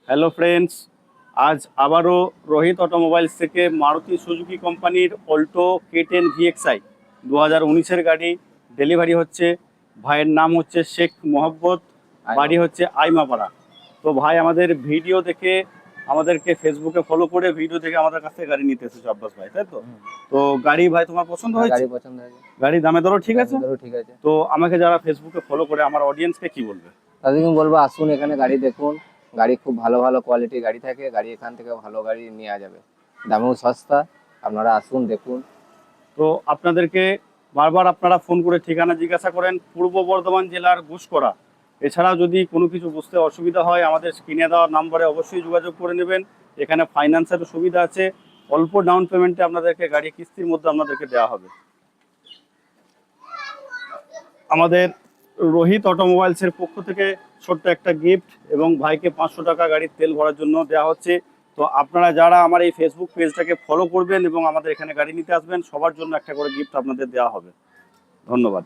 Hello friends, আজ আবারও Rohit automobiles থেকে মারুতি সুজুকি কোম্পানির অল্টো K10 VXI 2019-এর গাড়ি ডেলিভারি হচ্ছে। ভাইয়ের নাম হচ্ছে শেখ মোহাম্মদ, বাড়ি হচ্ছে আইমাপাড়া। তো ভাই আমাদের ভিডিও দেখে আমাদেরকে ফেসবুকে ফলো করে ভিডিও দেখে আমাদের কাছ থেকে গাড়ি নিতে এসেছে আব্বাস ভাই, তাই তো? তো গাড়ি ভাই তোমার পছন্দ হয়েছে? গাড়ি পছন্দ হয়েছে। গাড়ি দামে দরও ঠিক আছে? ঠিক আছে। তো আমাকে যারা ফেসবুকে ফলো করে আমার অডিয়েন্সকে কি বলবে? তাদেরকে বলবো আসুন এখানে গাড়ি দেখুন। গাড়ি খুব ভালো ভালো কোয়ালিটির গাড়ি থাকে। গাড়ি এখান থেকে ভালো গাড়ি নেওয়া যাবে, দামেও সস্তা। আপনারা আসুন দেখুন। তো আপনাদেরকে বারবার আপনারা ফোন করে ঠিকানা জিজ্ঞাসা করেন পূর্ব বর্ধমান জেলার গুসকরা। এছাড়াও যদি কোনো কিছু বুঝতে অসুবিধা হয় আমাদের স্ক্রিনে দেওয়া নাম্বারে অবশ্যই যোগাযোগ করে নেবেন। এখানে ফাইন্যান্সেরও সুবিধা আছে, অল্প ডাউন পেমেন্টে আপনাদেরকে গাড়ি কিস্তির মধ্যে আপনাদেরকে দেওয়া হবে। আমাদের রোহিত অটোমোবাইলসের পক্ষ থেকে ছোট্ট একটা গিফট এবং ভাইকে 500 টাকা গাড়ির তেল ভরার জন্য দেওয়া হচ্ছে। তো আপনারা যারা আমার এই ফেসবুক পেজটাকে ফলো করবেন এবং আমাদের এখানে গাড়ি নিতে আসবেন সবার জন্য একটা করে গিফট আপনাদের দেওয়া হবে। ধন্যবাদ।